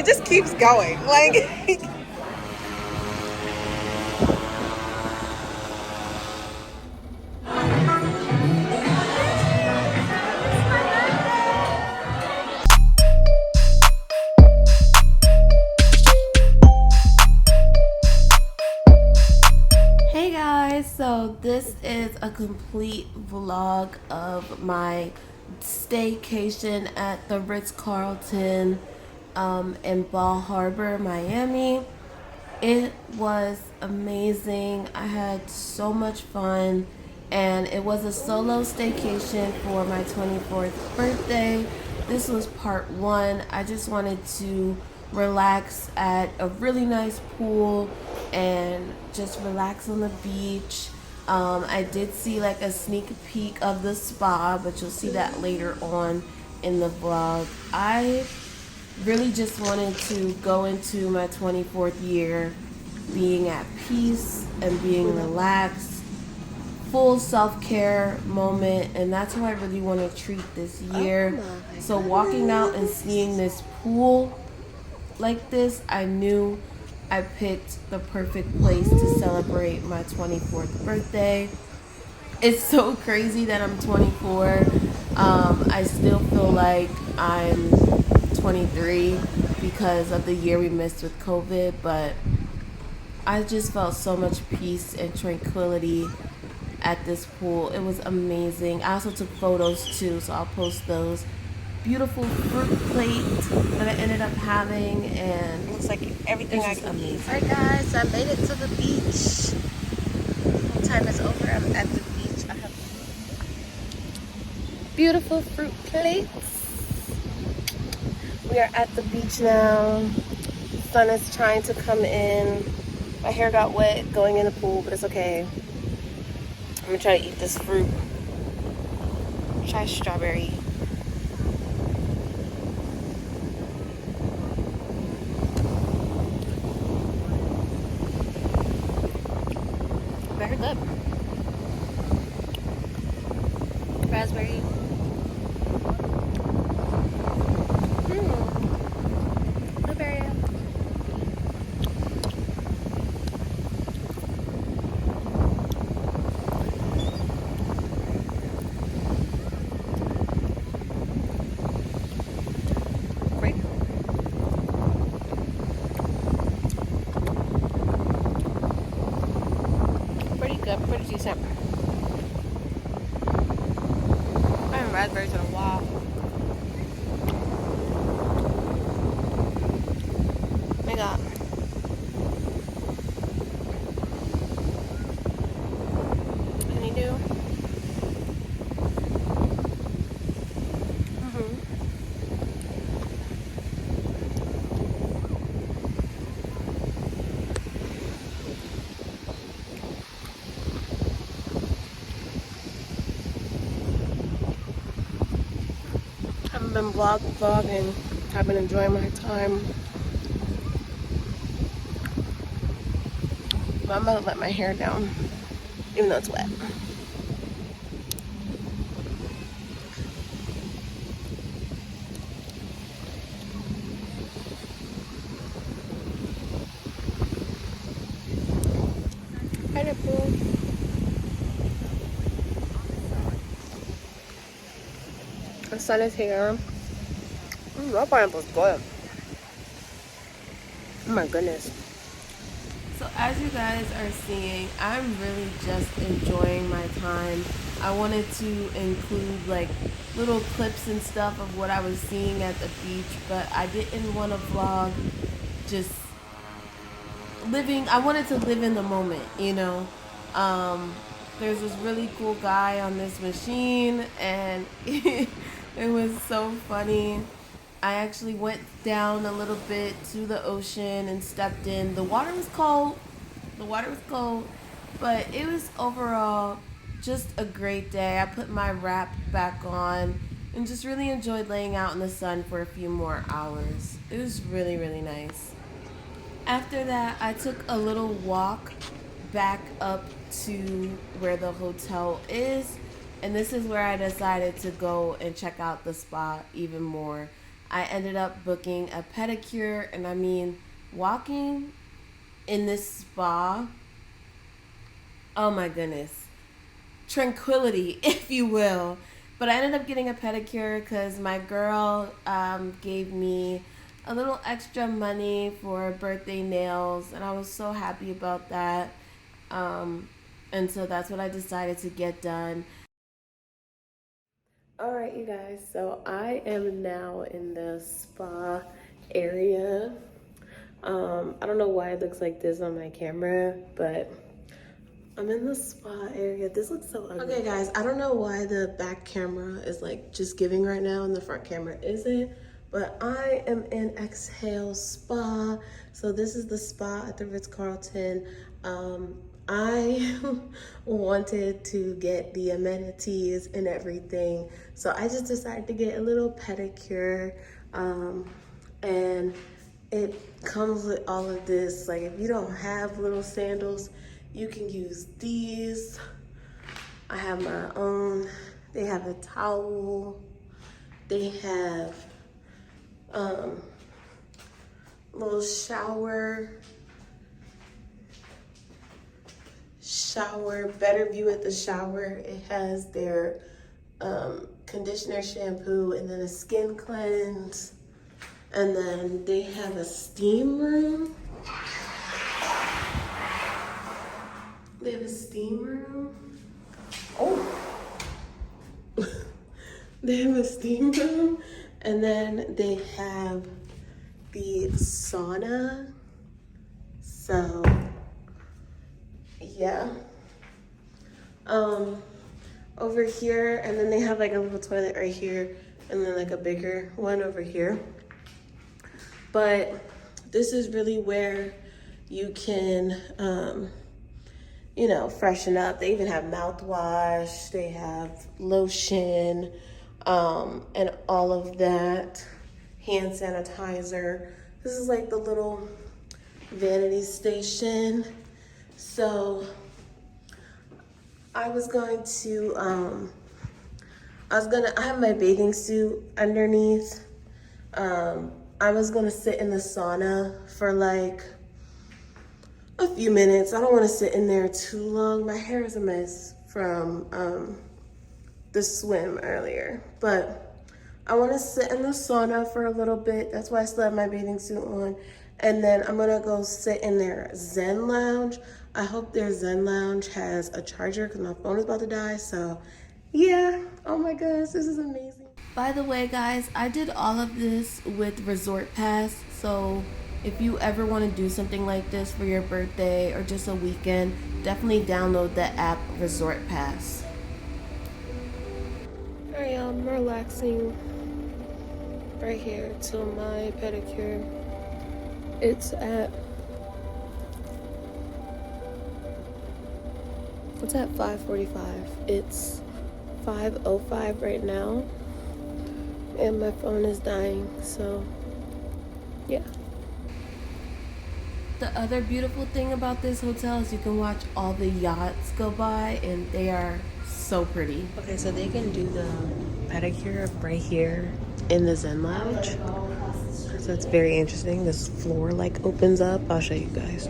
it just keeps going. Like, Hey guys, so this is a complete vlog of my staycation at the Ritz-Carlton in Bal Harbour, Miami. It was amazing. I had so much fun, and it was a solo staycation for my 24th birthday. This was part one. I just wanted to relax at a really nice pool and just relax on the beach. I did see like a sneak peek of the spa, but you'll see that later on in the vlog. I really just wanted to go into my 24th year being at peace and being relaxed, full self-care moment, and that's how I really want to treat this year. So walking out and seeing this pool like this, I knew I picked the perfect place to celebrate my 24th birthday. It's so crazy that I'm 24. I still feel like I'm 23 because of the year we missed with COVID, but I just felt so much peace and tranquility at this pool. It was amazing. I also took photos too, so I'll post those. Beautiful fruit plate that I ended up having, and looks like everything it's I just can eat. amazing. Alright guys, so I made it to the beach. Full time is over. I'm at the beach. I have beautiful fruit plates. We are at the beach now. The sun is trying to come in. My hair got wet going in the pool, but it's okay. I'm gonna try to eat this fruit. Try strawberry. Very good. Raspberry. Blueberry. Great. Pretty good, pretty decent. I haven't raspberries in a while. I got honeydew. I haven't been vlogging. I've been enjoying my time. But I'm about to let my hair down, even though it's wet. Pineapple. The sun is here. That pineapple's good. Oh my goodness. So as you guys are seeing, I'm really just enjoying my time. I wanted to include like little clips and stuff of what I was seeing at the beach, but I didn't want to vlog just living. I wanted to live in the moment, you know. There's this really cool guy on this machine, and it was so funny. I actually went down a little bit to the ocean and stepped in. The water was cold. The water was cold, but it was overall just a great day. I put my wrap back on and just really enjoyed laying out in the sun for a few more hours. It was really, really nice. After that, I took a little walk back up to where the hotel is, and this is where I decided to go and check out the spa even more. I ended up booking a pedicure, and I mean, walking in this spa, oh my goodness, tranquility, if you will. But I ended up getting a pedicure because my girl gave me a little extra money for birthday nails, and I was so happy about that. And so that's what I decided to get done. All right, you guys, so I am now in the spa area. I don't know why it looks like this on my camera, but I'm in the spa area. This looks so ugly. Okay, guys, I don't know why the back camera is like just giving right now and the front camera isn't, but I am in Exhale Spa. So this is the spa at the Ritz-Carlton. I wanted to get the amenities and everything, so I just decided to get a little pedicure, and it comes with all of this. Like, if you don't have little sandals, you can use these. I have my own. They have a towel. They have little shower, better view at the shower. It has their conditioner, shampoo, and then a skin cleanse. And then they have a steam room. They have a steam room. Oh. They have a steam room. And then they have the sauna. So, yeah. Over here, and then they have like a little toilet right here, and then like a bigger one over here. But this is really where you can, you know, freshen up. They even have mouthwash, they have lotion, and all of that, hand sanitizer. This is like the little vanity station. So I was going to, I have my bathing suit underneath. I was gonna sit in the sauna for like a few minutes. I don't wanna sit in there too long. My hair is a mess from the swim earlier, but I wanna sit in the sauna for a little bit. That's why I still have my bathing suit on. And then I'm gonna go sit in their Zen lounge. I hope their Zen lounge has a charger because my phone is about to die. So yeah, oh my gosh, this is amazing. By the way, guys, I did all of this with Resort Pass. So if you ever want to do something like this for your birthday or just a weekend, definitely download the app Resort Pass. All right, y'all, I'm relaxing right here till my pedicure. It's at 5:45. It's 5:05 right now, and my phone is dying, so yeah. The other beautiful thing about this hotel is you can watch all the yachts go by, and they are so pretty. Okay, so they can do the pedicure right here in the Zen lounge. So it's very interesting. This floor like opens up. I'll show you guys.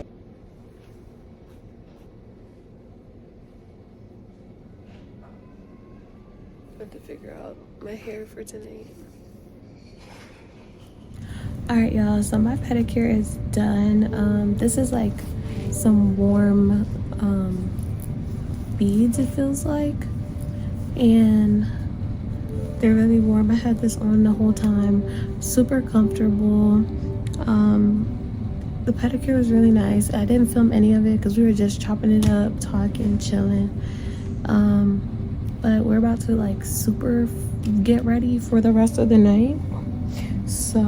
I have to figure out my hair for tonight. All right, y'all, so my pedicure is done. This is like some warm beads, it feels like, and they're really warm. I had this on the whole time, super comfortable. The pedicure was really nice. I didn't film any of it because we were just chopping it up, talking, chilling. But we're about to like super get ready for the rest of the night. So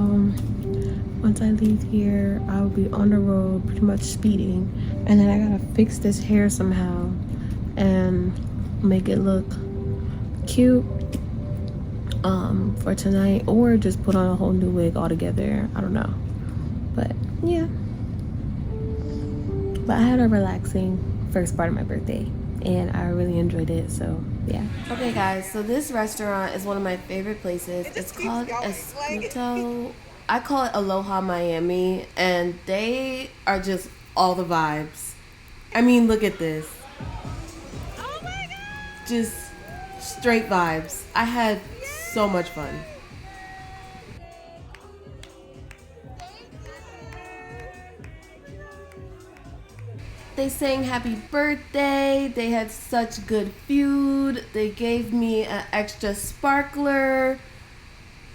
once I leave here, I'll be on the road pretty much speeding, and then I gotta fix this hair somehow and make it look cute for tonight, or just put on a whole new wig altogether. I don't know, but yeah. But I had a relaxing first part of my birthday, and I really enjoyed it. So yeah. Okay guys, so this restaurant is one of my favorite places. It It's just keeps called going. Escuto. I call it Aloha Miami, and they are just all the vibes. I mean, look at this. Oh my god! Just straight vibes. I had so much fun. They sang happy birthday. They had such good food. They gave me an extra sparkler.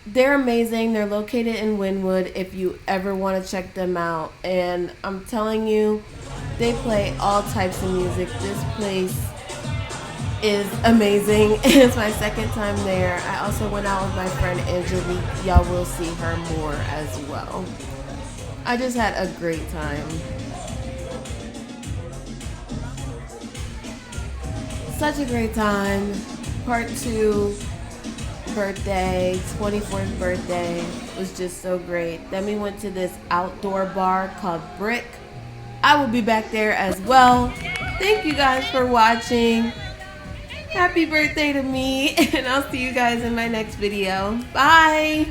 They're amazing. They're located in Wynwood if you ever want to check them out. And I'm telling you, they play all types of music. This place is amazing. It's my second time there. I also went out with my friend Angelique. Y'all will see her more as well. I just had a great time. Such a great time. Part 2, birthday, 24th birthday was just so great. Then we went to this outdoor bar called Brick. I will be back there as well. Thank you guys for watching. Happy birthday to me, and I'll see you guys in my next video. Bye.